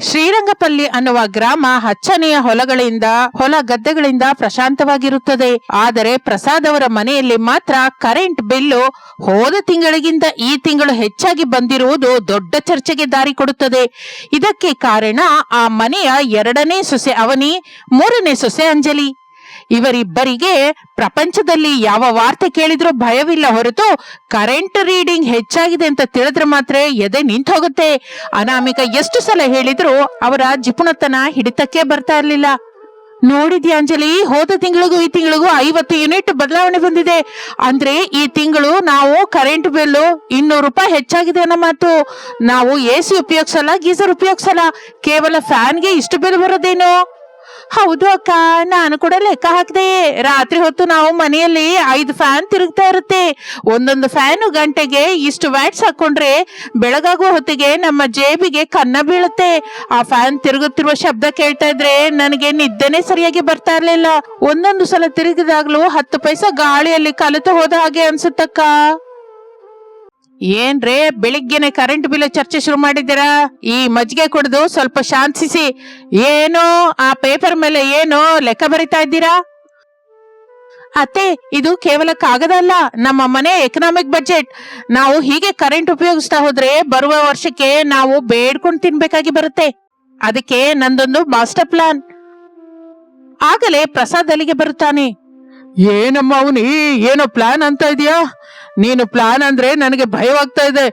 ಶ್ರೀರಂಗಪಲ್ಲಿ ಅನ್ನುವ ಗ್ರಾಮ ಹಚ್ಚನೆಯ ಹೊಲ ಗದ್ದೆಗಳಿಂದ ಪ್ರಶಾಂತವಾಗಿರುತ್ತದೆ. ಆದರೆ ಪ್ರಸಾದ್ ಅವರ ಮನೆಯಲ್ಲಿ ಮಾತ್ರ ಕರೆಂಟ್ ಬಿಲ್ಲು ಹೋದ ತಿಂಗಳಿಗಿಂತ ಈ ತಿಂಗಳು ಹೆಚ್ಚಾಗಿ ಬಂದಿರುವುದು ದೊಡ್ಡ ಚರ್ಚೆಗೆ ದಾರಿ ಕೊಡುತ್ತದೆ. ಇದಕ್ಕೆ ಕಾರಣ ಆ ಮನೆಯ 2ನೇ ಸೊಸೆ ಅವನಿ, 3ನೇ ಸೊಸೆ ಅಂಜಲಿ. ಇವರಿಬ್ಬರಿಗೆ ಪ್ರಪಂಚದಲ್ಲಿ ಯಾವ ವಾರ್ತೆ ಕೇಳಿದ್ರೂ ಭಯವಿಲ್ಲ ಹೊರತು ಕರೆಂಟ್ ರೀಡಿಂಗ್ ಹೆಚ್ಚಾಗಿದೆ ಅಂತ ತಿಳಿದ್ರೆ ಮಾತ್ರ ಎದೆ ನಿಂತು ಹೋಗುತ್ತೆ. ಅನಾಮಿಕ ಎಷ್ಟು ಸಲ ಹೇಳಿದ್ರು ಅವರ ಜಿಪುಣತನ ಹಿಡಿತಕ್ಕೆ ಬರ್ತಾ ಇರ್ಲಿಲ್ಲ. ನೋಡಿದ್ಯಾ ಅಂಜಲಿ, ಹೋದ ತಿಂಗಳಿಗೂ ಈ ತಿಂಗಳಿಗೂ 50 ಯೂನಿಟ್ ಬದಲಾವಣೆ ಬಂದಿದೆ. ಅಂದ್ರೆ ಈ ತಿಂಗಳು ನಾವು ಕರೆಂಟ್ ಬಿಲ್ 200 ರೂಪಾಯಿ ಹೆಚ್ಚಾಗಿದೆ ಅನ್ನೋ ಮಾತು. ನಾವು AC ಉಪಯೋಗಿಸಲ್ಲ, ಗೀಸರ್ ಉಪಯೋಗಿಸಲ್ಲ, ಕೇವಲ ಫ್ಯಾನ್ಗೆ ಇಷ್ಟು ಬಿಲ್ ಬರೋದೇನು? ಹೌದು ಅಕ್ಕ, ನಾನು ಕೂಡ ಲೆಕ್ಕ ಹಾಕಿದೆ. ರಾತ್ರಿ ಹೊತ್ತು ನಾವು ಮನೆಯಲ್ಲಿ 5 ಫ್ಯಾನ್ ತಿರುಗ್ತಾ ಇರುತ್ತೆ. ಒಂದೊಂದು ಫ್ಯಾನ್ ಗಂಟೆಗೆ ಇಷ್ಟು ವ್ಯಾಟ್ಸ್ ಹಾಕೊಂಡ್ರೆ ಬೆಳಗಾಗುವ ಹೊತ್ತಿಗೆ ನಮ್ಮ ಜೇಬಿಗೆ ಕನ್ನ ಬೀಳುತ್ತೆ. ಆ ಫ್ಯಾನ್ ತಿರುಗುತ್ತಿರುವ ಶಬ್ದ ಕೇಳ್ತಾ ಇದ್ರೆ ನನಗೆ ನಿದ್ದೆನೆ ಸರಿಯಾಗಿ ಬರ್ತಾ ಇರ್ಲಿಲ್ಲ. ಒಂದೊಂದು ಸಲ ತಿರುಗಿದಾಗ್ಲೂ 10 ಪೈಸಾ ಗಾಳಿಯಲ್ಲಿ ಕಲಿತು ಹೋದ ಹಾಗೆ ಅನ್ಸುತ್ತಕ್ಕ. ಏನ್ರೇ, ಬೆಳಿಗ್ಗೆನೆ ಕರೆಂಟ್ ಬಿಲ್ ಚರ್ಚೆ ಶುರು ಮಾಡಿದ್ದೀರಾ? ಈ ಮಜ್ಜಿಗೆ ಕುಡಿದು ಸ್ವಲ್ಪ ಶಾಂತಿಸಿ. ಏನೋ ಆ ಪೇಪರ್ ಮೇಲೆ ಏನೋ ಲೆಕ್ಕ ಬರಿತಾ ಇದ್ದೀರಾ? ಅತ್ತೆ, ಇದು ಕೇವಲ ಕಾಗದ ಅಲ್ಲ, ನಮ್ಮ ಮನೆ ಎಕನಾಮಿಕ್ ಬಜೆಟ್. ನಾವು ಹೀಗೆ ಕರೆಂಟ್ ಉಪಯೋಗಿಸ್ತಾ ಹೋದ್ರೆ ಬರುವ ವರ್ಷಕ್ಕೆ ನಾವು ಬೇಡ್ಕೊಂಡು ತಿನ್ಬೇಕಾಗಿ ಬರುತ್ತೆ. ಅದಕ್ಕೆ ನಂದೊಂದು ಮಾಸ್ಟರ್ ಪ್ಲಾನ್. ಆಗಲೇ ಪ್ರಸಾದ್ ಅಲ್ಲಿಗೆ ಬರುತ್ತಾನೆ. ಏನಮ್ಮ ಅವನಿ, ಏನೋ ಪ್ಲಾನ್ ಅಂತ ಇದೆಯಾ? ನೀನು ಪ್ಲಾನ್ ಅಂದ್ರೆ ನನಗೆ ಭಯವಾಗ್ತಾ ಇದೆ.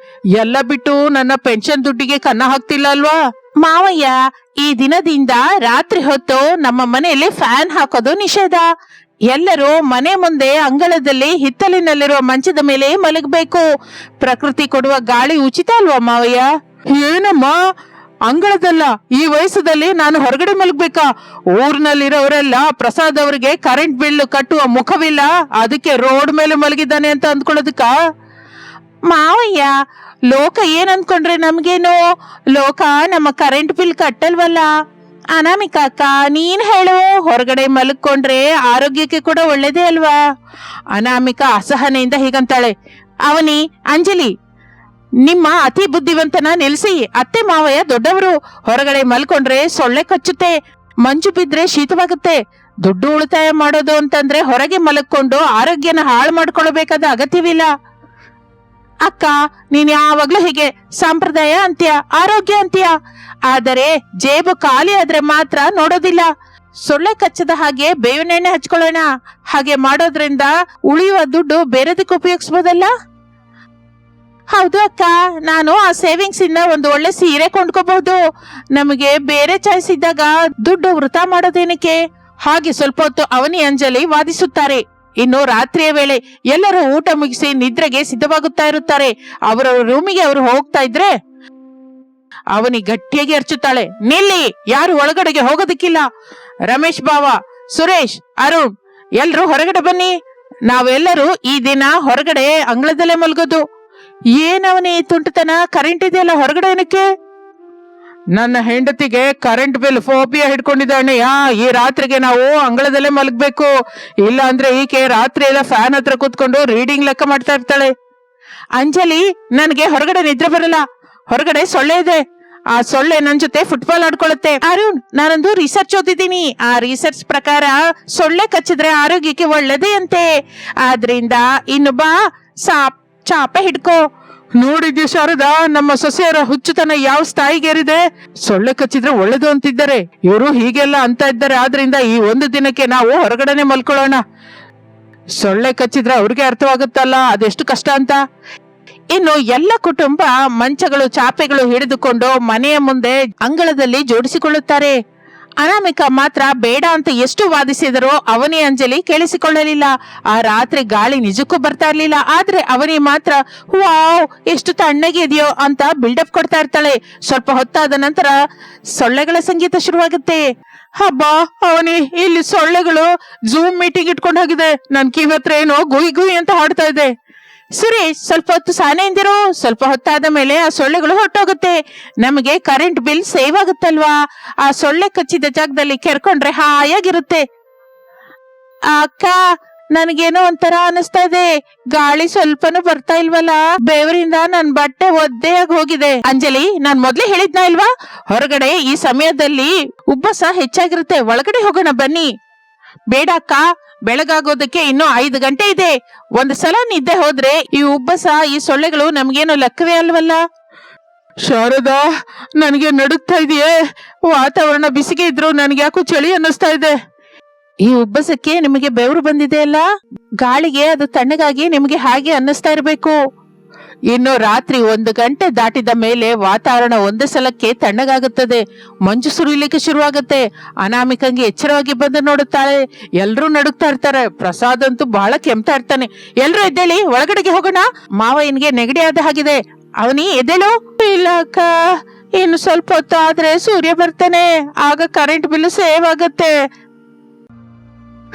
ಎಲ್ಲ ಬಿಟ್ಟು ನನ್ನ ಪೆನ್ಷನ್ ದುಡ್ಡಿಗೆ ಕನ್ನ ಹಾಕ್ತಿಲ್ಲ ಅಲ್ವಾ? ಮಾವಯ್ಯ, ಈ ದಿನದಿಂದ ರಾತ್ರಿ ಹೊತ್ತು ನಮ್ಮ ಮನೆಯಲ್ಲಿ ಫ್ಯಾನ್ ಹಾಕೋದು ನಿಷೇಧ. ಎಲ್ಲರೂ ಮನೆ ಮುಂದೆ ಅಂಗಳದಲ್ಲಿ ಹಿತ್ತಲಿನಲ್ಲಿರುವ ಮಂಚದ ಮೇಲೆ ಮಲಗಬೇಕು. ಪ್ರಕೃತಿ ಕೊಡುವ ಗಾಳಿ ಉಚಿತ ಅಲ್ವಾ ಮಾವಯ್ಯ? ಏನಮ್ಮ, ಅಂಗಳದಲ್ಲ, ಈ ವಯಸ್ಸದಲ್ಲಿ ನಾನು ಹೊರಗಡೆ ಮಲಗ್ಬೇಕಾ? ಊರ್ನಲ್ಲಿರೋರೆಲ್ಲ ಪ್ರಸಾದ್ ಅವರಿಗೆ ಕರೆಂಟ್ ಬಿಲ್ ಕಟ್ಟುವ ಮುಖವಿಲ್ಲ, ಅದಕ್ಕೆ ರೋಡ್ ಮೇಲೆ ಮಲಗಿದ್ದಾನೆ ಅಂತ ಅಂದ್ಕೊಳ್ಳೋದಕ್ಕ? ಮಾವಯ್ಯ, ಲೋಕ ಏನ್ ಅಂದ್ಕೊಂಡ್ರೆ ನಮ್ಗೇನು? ಲೋಕ ನಮ್ಮ ಕರೆಂಟ್ ಬಿಲ್ ಕಟ್ಟಲ್ವಲ್ಲ. ಅನಾಮಿಕ ಅಕ್ಕ, ನೀನ್ ಹೇಳು, ಹೊರಗಡೆ ಮಲಗ್ಕೊಂಡ್ರೆ ಆರೋಗ್ಯಕ್ಕೆ ಕೂಡ ಒಳ್ಳೇದೇ ಅಲ್ವಾ? ಅನಾಮಿಕ ಅಸಹನೆಯಿಂದ ಹೀಗಂತಾಳೆ. ಅವನಿ, ಅಂಜಲಿ, ನಿಮ್ಮ ಅತಿ ಬುದ್ಧಿವಂತನ ನಿಲ್ಸಿ. ಅತ್ತೆ ಮಾವಯ್ಯ ದೊಡ್ಡವರು. ಹೊರಗಡೆ ಮಲ್ಕೊಂಡ್ರೆ ಸೊಳ್ಳೆ ಕಚ್ಚುತ್ತೆ, ಮಂಜು ಬಿದ್ರೆ ಶೀತವಾಗುತ್ತೆ. ದುಡ್ಡು ಉಳಿತಾಯ ಮಾಡೋದು ಅಂತಂದ್ರೆ ಹೊರಗೆ ಮಲಗ್ಕೊಂಡು ಆರೋಗ್ಯನ ಹಾಳು ಮಾಡ್ಕೊಳ್ಬೇಕಾದ ಅಗತ್ಯವಿಲ್ಲ. ಅಕ್ಕ, ನೀನ್ ಯಾವಾಗ್ಲೂ ಹೀಗೆ ಸಂಪ್ರದಾಯ ಅಂತ್ಯ, ಆರೋಗ್ಯ ಅಂತ್ಯ, ಆದರೆ ಜೇಬು ಖಾಲಿ ಆದ್ರೆ ಮಾತ್ರ ನೋಡೋದಿಲ್ಲ. ಸೊಳ್ಳೆ ಕಚ್ಚದ ಹಾಗೆ ಬೇವಿನ ಎಣ್ಣೆ ಹಚ್ಕೊಳ್ಳೋಣ. ಹಾಗೆ ಮಾಡೋದ್ರಿಂದ ಉಳಿಯುವ ದುಡ್ಡು ಬೇರೆದಕ್ಕೆ ಉಪಯೋಗಿಸ್ಬೋದಲ್ಲ? ಹೌದು ಅಕ್ಕ, ನಾನು ಆ ಸೇವಿಂಗ್ಸ್ ಇಂದ ಒಂದು ಒಳ್ಳೆ ಸೀರೆ ಕೊಂಡ್ಕೋಬಹುದು. ನಮಗೆ ಬೇರೆ ಚಾಯ್ಸ್ ಇದ್ದಾಗ ದುಡ್ಡು ವೃಥಾ ಮಾಡೋದೇನಕ್ಕೆ? ಹಾಗೆ ಸ್ವಲ್ಪ ಹೊತ್ತು ಅವನಿ, ಅಂಜಲಿ ವಾದಿಸುತ್ತಾರೆ. ಇನ್ನು ರಾತ್ರಿಯ ವೇಳೆ ಎಲ್ಲರೂ ಊಟ ಮುಗಿಸಿ ನಿದ್ರೆಗೆ ಸಿದ್ಧವಾಗುತ್ತಾ ಇರುತ್ತಾರೆ. ಅವರ ರೂಮಿಗೆ ಅವರು ಹೋಗ್ತಾ ಇದ್ರೆ ಅವನಿ ಗಟ್ಟಿಯಾಗಿ ಅರ್ಚುತ್ತಾಳೆ. ನಿಲ್ಲಿ, ಯಾರು ಒಳಗಡೆಗೆ ಹೋಗೋದಕ್ಕಿಲ್ಲ. ರಮೇಶ್ ಬಾವ, ಸುರೇಶ್, ಅರುಣ್, ಎಲ್ರು ಹೊರಗಡೆ ಬನ್ನಿ. ನಾವೆಲ್ಲರೂ ಈ ದಿನ ಹೊರಗಡೆ ಅಂಗಳದಲ್ಲೇ ಮಲ್ಗೋದು. ಏನವನೇ ತುಂಟತನ? ಕರೆಂಟ್ ಇದೆಯಲ್ಲ, ಹೊರಗಡೆ ಏನಕ್ಕೆ? ನನ್ನ ಹೆಂಡತಿಗೆ ಕರೆಂಟ್ ಬಿಲ್ ಫೋಬಿಯಾ ಹಿಡ್ಕೊಂಡಿದ್ದಾನೆಯಾ? ಈ ರಾತ್ರಿಗೆ ನಾವು ಅಂಗಳದಲ್ಲೇ ಮಲಗಬೇಕು. ಇಲ್ಲ ಅಂದ್ರೆ ಈಕೆ ರಾತ್ರಿ ಎಲ್ಲ ಫ್ಯಾನ್ ಹತ್ರ ಕೂತ್ಕೊಂಡು ರೀಡಿಂಗ್ ಲೆಕ್ಕ ಮಾಡ್ತಾ ಇರ್ತಾಳೆ. ಅಂಜಲಿ, ನನಗೆ ಹೊರಗಡೆ ನಿದ್ರೆ ಬರಲ್ಲ. ಹೊರಗಡೆ ಸೊಳ್ಳೆ ಇದೆ, ಆ ಸೊಳ್ಳೆ ನನ್ ಜೊತೆ ಫುಟ್ಬಾಲ್ ಆಡ್ಕೊಳ್ಳುತ್ತೆ. ಅರುಣ್, ನಾನೊಂದು ರಿಸರ್ಚ್ ಓದಿದ್ದೀನಿ. ಆ ರಿಸರ್ಚ್ ಪ್ರಕಾರ ಸೊಳ್ಳೆ ಕಚ್ಚಿದ್ರೆ ಆರೋಗ್ಯಕ್ಕೆ ಒಳ್ಳೇದೇ ಅಂತೆ. ಆದ್ರಿಂದ ಇನ್ನು ಬಾ, ಚಾಪೆ ಹಿಡ್ಕೋ. ನೋಡಿದ್ಯಾ ಶಾರದಾ, ನಮ್ಮ ಸೊಸೆಯರ ಹುಚ್ಚುತನ ಯಾವ ಸ್ಥಾಯಿಗೇರಿದೆ? ಸೊಳ್ಳೆ ಕಚ್ಚಿದ್ರೆ ಒಳ್ಳೇದು ಅಂತಿದ್ದಾರೆ, ಇವರು ಹೀಗೆಲ್ಲ ಅಂತ ಇದ್ದಾರೆ. ಆದ್ರಿಂದ ಈ ಒಂದು ದಿನಕ್ಕೆ ನಾವು ಹೊರಗಡೆನೆ ಮಲ್ಕೊಳ್ಳೋಣ. ಸೊಳ್ಳೆ ಕಚ್ಚಿದ್ರೆ ಅವ್ರಿಗೆ ಅರ್ಥವಾಗುತ್ತಲ್ಲ ಅದೆಷ್ಟು ಕಷ್ಟ ಅಂತ. ಇನ್ನು ಎಲ್ಲ ಕುಟುಂಬ ಮಂಚಗಳು, ಚಾಪೆಗಳು ಹಿಡಿದುಕೊಂಡು ಮನೆಯ ಮುಂದೆ ಅಂಗಳದಲ್ಲಿ ಜೋಡಿಸಿಕೊಳ್ಳುತ್ತಾರೆ. ಅನಾಮಿಕ ಮಾತ್ರ ಬೇಡ ಅಂತ ಎಷ್ಟು ವಾದಿಸಿದರೋ ಅವನಿ, ಅಂಜಲಿ ಕೇಳಿಸಿಕೊಳ್ಳಲಿಲ್ಲ. ಆ ರಾತ್ರಿ ಗಾಳಿ ನಿಜಕ್ಕೂ ಬರ್ತಾ ಇರ್ಲಿಲ್ಲ. ಆದ್ರೆ ಅವನಿ ಮಾತ್ರ ವಾವ್, ಎಷ್ಟು ತಣ್ಣಗಿದೆಯೋ ಅಂತ ಬಿಲ್ಡಪ್ ಕೊಡ್ತಾ ಇರ್ತಾಳೆ. ಸ್ವಲ್ಪ ಹೊತ್ತಾದ ನಂತರ ಸೊಳ್ಳೆಗಳ ಸಂಗೀತ ಶುರುವಾಗುತ್ತೆ. ಹಬ್ಬ ಅವನಿ, ಇಲ್ಲಿ ಸೊಳ್ಳೆಗಳು ಜೂಮ್ ಮೀಟಿಂಗ್ ಇಟ್ಕೊಂಡು ಹೋಗಿದೆ. ನನ್ ಕಿವಿ ಹತ್ರ ಏನೋ ಗುಯ್ ಗುಯ್ ಅಂತ ಹಾಡ್ತಾ ಇದೆ. ಸುರೇಶ್, ಸ್ವಲ್ಪ ಹೊತ್ತು ಸಾನೆಯಿಂದಿರು. ಸ್ವಲ್ಪ ಹೊತ್ತಾದ ಮೇಲೆ ಆ ಸೊಳ್ಳೆಗಳು ಹೊಟ್ಟೋಗುತ್ತೆ. ನಮಗೆ ಕರೆಂಟ್ ಬಿಲ್ ಸೇವ್ ಆಗುತ್ತಲ್ವಾ? ಆ ಸೊಳ್ಳೆ ಕಚ್ಚಿದ ಜಾಗದಲ್ಲಿ ಕೆರ್ಕೊಂಡ್ರೆ ಹಾಯಾಗಿರುತ್ತೆ. ಅಕ್ಕ, ನನಗೇನೋ ಒಂಥರ ಅನಿಸ್ತಾ ಇದೆ. ಗಾಳಿ ಸ್ವಲ್ಪನೂ ಬರ್ತಾ ಇಲ್ವಲ್ಲ, ಬೆವರಿಂದ ನನ್ ಬಟ್ಟೆ ಒದ್ದೆಯಾಗಿ ಹೋಗಿದೆ. ಅಂಜಲಿ, ನಾನ್ ಮೊದ್ಲೇ ಹೇಳಿದ್ನ ಇಲ್ವಾ, ಹೊರಗಡೆ ಈ ಸಮಯದಲ್ಲಿ ಉಬ್ಬಸ ಹೆಚ್ಚಾಗಿರುತ್ತೆ, ಒಳಗಡೆ ಹೋಗೋಣ ಬನ್ನಿ. ಬೇಡ ಅಕ್ಕ, ಬೆಳಗಾಗೋದಕ್ಕೆ ಇನ್ನೂ 5 ಗಂಟೆ ಇದೆ. ಒಂದ್ ಸಲ ನಿದ್ದೆ ಹೋದ್ರೆ ಈ ಉಬ್ಬಸ, ಈ ಸೊಳ್ಳೆಗಳು ನಮ್ಗೇನು ಲೆಕ್ಕವೇ ಅಲ್ವಲ್ಲ. ಶಾರದಾ, ನನಗೆ ನಡುಗ್ತಾ ಇದೆಯೇ. ವಾತಾವರಣ ಬಿಸಿಗೆ ಇದ್ರು ನನ್ಗೆ ಯಾಕೋ ಚಳಿ ಅನ್ನಿಸ್ತಾ ಇದೆ. ಈ ಉಬ್ಬಸಕ್ಕೆ ನಿಮಗೆ ಬೆವರು ಬಂದಿದೆ ಅಲ್ಲ, ಗಾಳಿಗೆ ಅದು ತಣ್ಣಗಾಗಿ ನಿಮಗೆ ಹಾಗೆ ಅನ್ನಿಸ್ತಾ ಇರ್ಬೇಕು. ಇನ್ನು ರಾತ್ರಿ 1 ಗಂಟೆ ದಾಟಿದ ಮೇಲೆ ವಾತಾವರಣ ಒಂದೇ ಸಲಕ್ಕೆ ತಣ್ಣಗಾಗುತ್ತದೆ. ಮಂಜು ಸುರಿಲಿಕ್ಕೆ ಶುರುವಾಗುತ್ತೆ. ಅನಾಮಿಕಂಗೆ ಎಚ್ಚರವಾಗಿ ಬಂದು ನೋಡುತ್ತಾಳೆ. ಎಲ್ರೂ ನಡುಗ್ತಾ ಇರ್ತಾರೆ. ಪ್ರಸಾದ್ ಅಂತೂ ಬಹಳ ಕೆಮ್ತಾ ಇರ್ತಾನೆ. ಎಲ್ರೂ ಎದ್ದೇಳಿ, ಒಳಗಡೆಗೆ ಹೋಗೋಣ. ಮಾವಯ್ಯನಿಗೆ ನೆಗಡಿ ಆದ ಹಾಗಿದೆ. ಅವನಿ ಎದ್ದೇಳು. ಇಲ್ಲ ಅಕ್ಕ, ಇನ್ನು ಸ್ವಲ್ಪ ಹೊತ್ತು ಆದ್ರೆ ಸೂರ್ಯ ಬರ್ತಾನೆ, ಆಗ ಕರೆಂಟ್ ಬಿಲ್ ಸೇವ್ ಆಗುತ್ತೆ.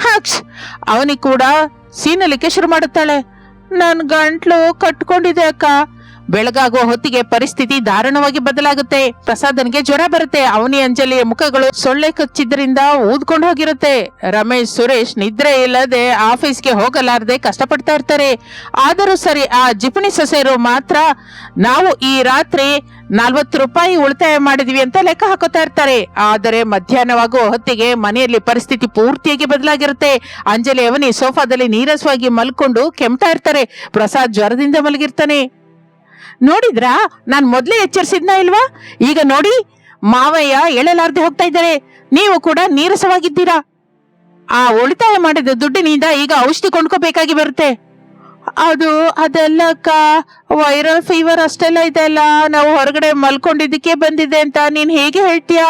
ಹಾಕ್ಸ್, ಅವನಿ ಕೂಡ ಸೀನಲಿಕ್ಕೆ ಶುರು ಮಾಡುತ್ತಾಳೆ. ನನ್ ಗಂಟ್ಲು ಕಟ್ಕೊಂಡಿದೆ ಅಕ್ಕ. ಬೆಳಗಾಗುವ ಹೊತ್ತಿಗೆ ಪರಿಸ್ಥಿತಿ ದಾರುಣವಾಗಿ ಬದಲಾಗುತ್ತೆ. ಪ್ರಸಾದನ್ಗೆ ಜ್ವರ ಬರುತ್ತೆ. ಅವನಿ ಅಂಜಲಿಯ ಮುಖಗಳು ಸೊಳ್ಳೆ ಕಚ್ಚಿದ್ರಿಂದ ಊದ್ಕೊಂಡು ಹೋಗಿರುತ್ತೆ. ರಮೇಶ್, ಸುರೇಶ್ ನಿದ್ರೆ ಇಲ್ಲದೆ ಆಫೀಸ್ಗೆ ಹೋಗಲಾರದೆ ಕಷ್ಟಪಡ್ತಾ ಇರ್ತಾರೆ. ಆದರೂ ಸರಿ, ಆ ಜಿಪಣಿ ಸೊಸೆಯರು ಮಾತ್ರ ನಾವು ಈ ರಾತ್ರಿ 40 ರೂಪಾಯಿ ಉಳಿತಾಯ ಮಾಡಿದ್ವಿ ಅಂತ ಲೆಕ್ಕ ಹಾಕೋತಾ ಇರ್ತಾರೆ. ಆದರೆ ಮಧ್ಯಾಹ್ನವಾಗುವ ಹೊತ್ತಿಗೆ ಮನೆಯಲ್ಲಿ ಪರಿಸ್ಥಿತಿ ಪೂರ್ತಿಯಾಗಿ ಬದಲಾಗಿರುತ್ತೆ. ಅಂಜಲಿ, ಅವನಿ ಸೋಫಾದಲ್ಲಿ ನೀರಸವಾಗಿ ಮಲ್ಕೊಂಡು ಕೆಮ್ತಾ ಇರ್ತಾರೆ. ಪ್ರಸಾದ್ ಜ್ವರದಿಂದ ಮಲಗಿರ್ತಾನೆ. ನೋಡಿದ್ರಾ, ನಾನ್ ಮೊದ್ಲೇ ಎಚ್ಚರಿಸಿದ್ನ ಇಲ್ವಾ? ಈಗ ನೋಡಿ, ಮಾವಯ್ಯ ಎಳಲಾರ್ದೆ ಹೋಗ್ತಾ ಇದ್ದಾರೆ. ನೀವು ಕೂಡ ನೀರಸವಾಗಿದ್ದೀರಾ. ಆ ಉಳಿತಾಯ ಮಾಡಿದ ದುಡ್ಡಿನಿಂದ ಈಗ ಔಷಧಿ ಕೊಂಡ್ಕೋಬೇಕಾಗಿ ಬರುತ್ತೆ. ಅದೆಲ್ಲ ಅಕ್ಕ, ವೈರಲ್ ಫೀವರ್ ಅಷ್ಟೆಲ್ಲ ಇದೆ ಅಲ್ಲ, ನಾವು ಹೊರಗಡೆ ಮಲ್ಕೊಂಡಿದ್ದಕ್ಕೆ ಬಂದಿದೆ ಅಂತ ನೀನ್ ಹೇಗೆ ಹೇಳ್ತೀಯಾ?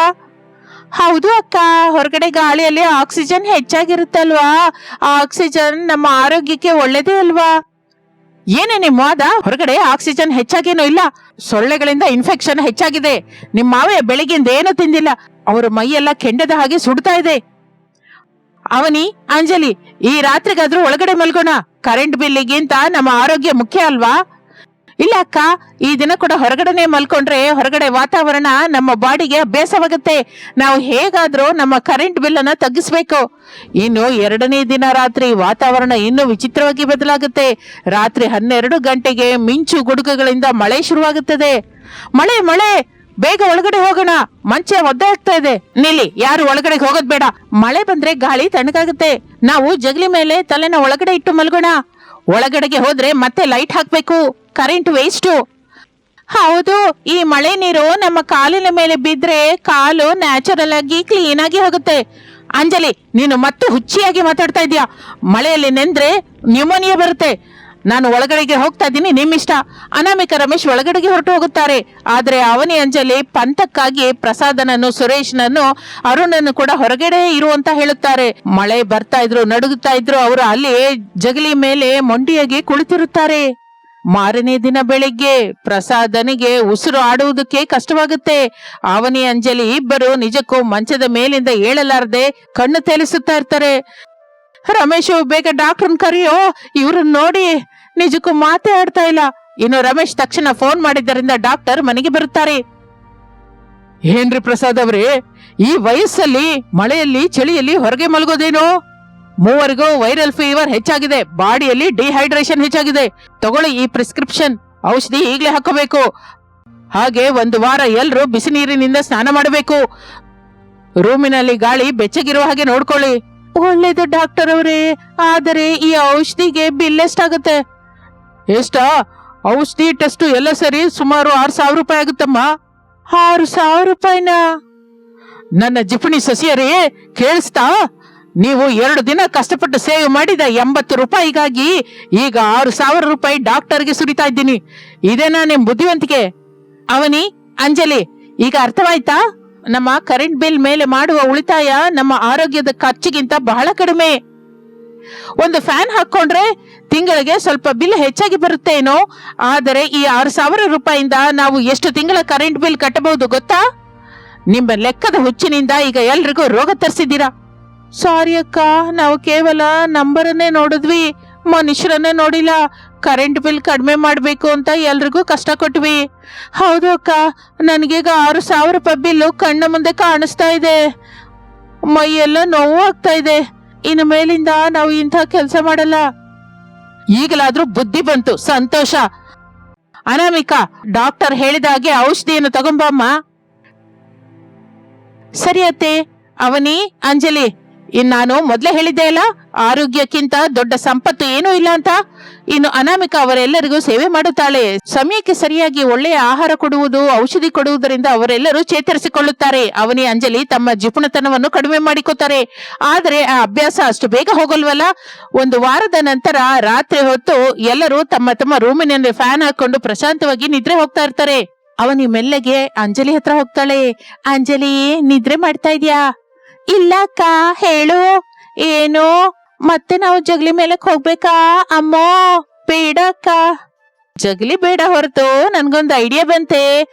ಹೌದು ಅಕ್ಕ, ಹೊರಗಡೆ ಗಾಳಿಯಲ್ಲಿ ಆಕ್ಸಿಜನ್ ಹೆಚ್ಚಾಗಿರುತ್ತಲ್ವಾ, ಆ ಆಕ್ಸಿಜನ್ ನಮ್ಮ ಆರೋಗ್ಯಕ್ಕೆ ಒಳ್ಳೇದೇ ಅಲ್ವಾ? ಏನೇ ನಿಮ್ಮ ವಾದ? ಹೊರಗಡೆ ಆಕ್ಸಿಜನ್ ಹೆಚ್ಚಾಗೇನೂ ಇಲ್ಲ, ಸೊಳ್ಳೆಗಳಿಂದ ಇನ್ಫೆಕ್ಷನ್ ಹೆಚ್ಚಾಗಿದೆ. ನಿಮ್ಮ ಮಾವಯ್ಯ ಬೆಳಿಗ್ಗೆಯಿಂದ ಏನೂ ತಿಂದಿಲ್ಲ, ಅವರ ಮೈಯೆಲ್ಲ ಕೆಂಡದ ಹಾಗೆ ಸುಡ್ತಾ ಇದೆ. ಅವನಿ, ಅಂಜಲಿ, ಈ ರಾತ್ರಿಗಾದ್ರೂ ಒಳಗಡೆ ಮಲ್ಗೋಣ. ಕರೆಂಟ್ ಬಿಲ್ಲಿಗಿಂತ ನಮ್ಮ ಆರೋಗ್ಯ ಮುಖ್ಯ ಅಲ್ವಾ? ಇಲ್ಲ ಅಕ್ಕ, ಈ ದಿನ ಕೂಡ ಹೊರಗಡೆನೆ ಮಲ್ಕೊಂಡ್ರೆ ಹೊರಗಡೆ ವಾತಾವರಣ ನಮ್ಮ ಬಾಡಿಗೆ ಅಭ್ಯಾಸವಾಗುತ್ತೆ. ನಾವು ಹೇಗಾದ್ರೂ ನಮ್ಮ ಕರೆಂಟ್ ಬಿಲ್ ಅನ್ನ ತಗ್ಗಿಸ್ಬೇಕು. ಇನ್ನು 2ನೇ ದಿನ ರಾತ್ರಿ ವಾತಾವರಣ ಇನ್ನೂ ವಿಚಿತ್ರವಾಗಿ ಬದಲಾಗುತ್ತೆ. ರಾತ್ರಿ 12 ಗಂಟೆಗೆ ಮಿಂಚು ಗುಡುಗುಗಳಿಂದ ಮಳೆ ಶುರುವಾಗುತ್ತದೆ. ಮಳೆ ಮಳೆ, ಬೇಗ ಒಳಗಡೆ ಹೋಗೋಣ, ಮಂಚ ಒದ್ದೆ ಆಗ್ತಾ ಇದೆ. ನಿಲ್ಲಿ, ಯಾರು ಒಳಗಡೆ ಹೋಗೋದ್ ಬೇಡ. ಮಳೆ ಬಂದ್ರೆ ಗಾಳಿ ತಣ್ಣಗಾಗುತ್ತೆ. ನಾವು ಜಗಲಿ ಮೇಲೆ ತಲೆನ ಒಳಗಡೆ ಇಟ್ಟು ಮಲ್ಗೋಣ. ಒಳಗಡೆಗೆ ಹೋದ್ರೆ ಮತ್ತೆ ಲೈಟ್ ಹಾಕ್ಬೇಕು, ಕರೆಂಟ್ ವೇಸ್ಟು. ಹೌದು, ಈ ಮಳೆ ನೀರು ನಮ್ಮ ಕಾಲಿನ ಮೇಲೆ ಬಿದ್ರೆ ಕಾಲು ನ್ಯಾಚುರಲ್ ಆಗಿ ಕ್ಲೀನ್ ಆಗಿ ಹೋಗುತ್ತೆ. ಅಂಜಲಿ, ನೀನು ಮತ್ತೆ ಹುಚ್ಚಿಯಾಗಿ ಮಾತಾಡ್ತಾ ಇದೀಯಾ. ಮಳೆಯಲ್ಲಿ ನೆಂದ್ರೆ ನ್ಯೂಮೋನಿಯಾ ಬರುತ್ತೆ. ನಾನು ಒಳಗಡೆಗೆ ಹೋಗ್ತಾ ಇದ್ದೀನಿ, ನಿಮ್ಮಿಷ್ಟ. ಅನಾಮಿಕ, ರಮೇಶ್ ಒಳಗಡೆಗೆ ಹೊರಟು ಹೋಗುತ್ತಾರೆ. ಆದ್ರೆ ಅವನಿ, ಅಂಜಲಿ ಪಂತಕ್ಕಾಗಿ ಪ್ರಸಾದನನ್ನು, ಸುರೇಶ್ನನ್ನು, ಅರುಣನ್ನು ಕೂಡ ಹೊರಗಡೆ ಇರುವಂತ ಹೇಳುತ್ತಾರೆ. ಮಳೆ ಬರ್ತಾ ಇದ್ರು, ನಡುಗುತ್ತಾ ಇದ್ರು. ಅವರು ಅಲ್ಲಿ ಜಗಲಿ ಮೇಲೆ ಮೊಂಡಿಯಾಗಿ ಕುಳಿತಿರುತ್ತಾರೆ. ಮಾರನೇ ದಿನ ಬೆಳಿಗ್ಗೆ ಪ್ರಸಾದನಿಗೆ ಉಸಿರು ಆಡುವುದಕ್ಕೆ ಕಷ್ಟವಾಗುತ್ತೆ. ಅವನಿ, ಅಂಜಲಿ ಇಬ್ಬರು ನಿಜಕ್ಕೂ ಮಂಚದ ಮೇಲಿಂದ ಏಳಲಾರದೆ ಕಣ್ಣು ತೇಲಿಸುತ್ತಾ ಇರ್ತಾರೆ. ರಮೇಶು, ಬೇಗ ಡಾಕ್ಟರ್ನ ಕರೆಯೋ, ಇವ್ರನ್ನ ನೋಡಿ ನಿಜಕ್ಕೂ ಮಾತೇ ಆಡ್ತಾ ಇಲ್ಲ. ಇನ್ನು ರಮೇಶ್ ತಕ್ಷಣ ಫೋನ್ ಮಾಡಿದ್ದರಿಂದ ಡಾಕ್ಟರ್ ಮನೆಗೆ ಬರುತ್ತಾರೆ. ಏನ್ರಿ ಪ್ರಸಾದ್ ಅವರೇ, ಈ ವಯಸ್ಸಲ್ಲಿ ಮಳೆಯಲ್ಲಿ ಚಳಿಯಲ್ಲಿ ಹೊರಗೆ ಮಲಗೋದೇನು? ಮೂವರಿಗೂ ವೈರಲ್ ಫೀವರ್ ಹೆಚ್ಚಾಗಿದೆ, ಬಾಡಿಯಲ್ಲಿ ಡಿಹೈಡ್ರೇಷನ್ ಹೆಚ್ಚಾಗಿದೆ. ತಗೊಳ್ಳಿ ಈ ಪ್ರಿಸ್ಕ್ರಿಪ್ಷನ್ ಔಷಧಿ ಈಗಲೇ ಹಾಕೋಬೇಕು. ಹಾಗೆ 1 ವಾರ ಎಲ್ರೂ ಬಿಸಿ ನೀರಿನಿಂದ ಸ್ನಾನ ಮಾಡಬೇಕು. ರೂಮಿನಲ್ಲಿ ಗಾಳಿ ಬೆಚ್ಚಗಿರುವ ಹಾಗೆ ನೋಡ್ಕೊಳ್ಳಿ. ಒಳ್ಳೇದು ಡಾಕ್ಟರ್ ಅವರೇ, ಆದರೆ ಈ ಔಷಧಿಗೆ ಬಿಲ್ ಎಷ್ಟಾಗುತ್ತೆ? ಎಷ್ಟಾ? ಔಷಧಿ ಟೆಸ್ಟ್ ಎಲ್ಲ ಸರಿ ಸುಮಾರು 6,000 ರೂಪಾಯಿ ಆಗುತ್ತಮ್ಮ. 6,000 ರೂಪಾಯಿನ? ನನ್ನ ಜಿಪಣಿ ಸೊಸೆಯರೇ, ಕೇಳಿಸ್ತಾ? ನೀವು 2 ದಿನ ಕಷ್ಟಪಟ್ಟು ಸೇವ್ ಮಾಡಿದ 80 ರೂಪಾಯಿಗಾಗಿ ಈಗ 6,000 ರೂಪಾಯಿ ಡಾಕ್ಟರ್ಗೆ ಸುರಿತಾ ಇದ್ದೀನಿ. ಇದೇನಾ ನಿಮ್ ಬುದ್ಧಿವಂತಿಕೆ? ಅವನಿ, ಅಂಜಲಿ, ಈಗ ಅರ್ಥವಾಯ್ತಾ? ನಮ್ಮ ಕರೆಂಟ್ ಬಿಲ್ ಮೇಲೆ ಮಾಡುವ ಉಳಿತಾಯ ನಮ್ಮ ಆರೋಗ್ಯದ ಖರ್ಚಿಗಿಂತ ಬಹಳ ಕಡಿಮೆ. ಒಂದು ಫ್ಯಾನ್ ಹಾಕೊಂಡ್ರೆ ತಿಂಗಳಿಗೆ ಸ್ವಲ್ಪ ಬಿಲ್ ಹೆಚ್ಚಾಗಿ ಬರುತ್ತೇನೋ, ಆದರೆ ಈ 6,000 ರೂಪಾಯಿಂದ ನಾವು ಎಷ್ಟು ತಿಂಗಳ ಕರೆಂಟ್ ಬಿಲ್ ಕಟ್ಟಬಹುದು ಗೊತ್ತಾ? ನಿಮ್ಮ ಲೆಕ್ಕದ ಹುಚ್ಚಿನಿಂದ ಈಗ ಎಲ್ರಿಗೂ ರೋಗ ತರಿಸಿದ್ದೀರಾ. ಸಾರಿ ಅಕ್ಕ, ನಾವು ಕೇವಲ ನಂಬರನ್ನೇ ನೋಡಿದ್ವಿ, ಮನುಷ್ಯರನ್ನೇ ನೋಡಿಲ್ಲ. ಕರೆಂಟ್ ಬಿಲ್ ಕಡಿಮೆ ಮಾಡ್ಬೇಕು ಅಂತ ಎಲ್ರಿಗೂ ಕಷ್ಟ ಕೊಟ್ವಿ. ಹೌದು ಅಕ್ಕ, ನನಗೀಗ 6,000 ರೂಪಾಯಿ ಬಿಲ್ಲು ಕಣ್ಣ ಮುಂದೆ ಕಾಣಿಸ್ತಾ ಇದೆ. ಮೈಯೆಲ್ಲ ನೋವು ಆಗ್ತಾ ಇದೆ. ಇನ್ನು ಮೇಲಿಂದ ನಾವು ಇಂಥ ಕೆಲಸ ಮಾಡಲ್ಲ. ಈಗಲಾದ್ರೂ ಬುದ್ಧಿ ಬಂತು, ಸಂತೋಷ. ಅನಾಮಿಕಾ, ಡಾಕ್ಟರ್ ಹೇಳಿದ ಹಾಗೆ ಔಷಧಿಯನ್ನು ತಗೊಂಬಮ್ಮ. ಸರಿ ಅತ್ತೆ. ಅವನಿ, ಅಂಜಲಿ, ನಾನು ಮೊದ್ಲೇ ಹೇಳಿದ್ದೆ ಅಲ್ಲ, ಆರೋಗ್ಯಕ್ಕಿಂತ ದೊಡ್ಡ ಸಂಪತ್ತು ಏನೂ ಇಲ್ಲ ಅಂತ. ಇನ್ನು ಅನಾಮಿಕಾ ಅವರೆಲ್ಲರಿಗೂ ಸೇವೆ ಮಾಡುತ್ತಾಳೆ. ಸಮಯಕ್ಕೆ ಸರಿಯಾಗಿ ಒಳ್ಳೆಯ ಆಹಾರ ಕೊಡುವುದು, ಔಷಧಿ ಕೊಡುವುದರಿಂದ ಅವರೆಲ್ಲರೂ ಚೇತರಿಸಿಕೊಳ್ಳುತ್ತಾರೆ. ಅವನಿ, ಅಂಜಲಿ ತಮ್ಮ ಜಿಪುಣತನವನ್ನು ಕಡಿಮೆ ಮಾಡಿಕೋತಾರೆ. ಆದರೆ ಆ ಅಭ್ಯಾಸ ಅಷ್ಟು ಬೇಗ ಹೋಗಲ್ವಲ್ಲ. ಒಂದು ವಾರದ ನಂತರ ರಾತ್ರಿ ಹೊತ್ತು ಎಲ್ಲರೂ ತಮ್ಮ ತಮ್ಮ ರೂಮಿನಲ್ಲಿ ಫ್ಯಾನ್ ಹಾಕೊಂಡು ಪ್ರಶಾಂತವಾಗಿ ನಿದ್ರೆ ಹೋಗ್ತಾ ಇರ್ತಾರೆ. ಅವನಿ ಮೆಲ್ಲಗೆ ಅಂಜಲಿ ಹತ್ರ ಹೋಗ್ತಾಳೆ. ಅಂಜಲಿ, ನಿದ್ರೆ ಮಾಡ್ತಾ ಇದ್ಯಾ? ಇಲ್ಲ ಅಕ್ಕ, ಹೇಳು. ಏನು, ಮತ್ತೆ ನಾವು ಜಗಲಿ ಮೇಲಕ್ ಹೋಗ್ಬೇಕಾ? ಅಮ್ಮೋ, ಬೇಡ ಅಕ್ಕ. ಜಗಲಿ ಬೇಡ ಹೊರತು ನನ್ಗೊಂದು ಐಡಿಯಾ ಬಂತೆ.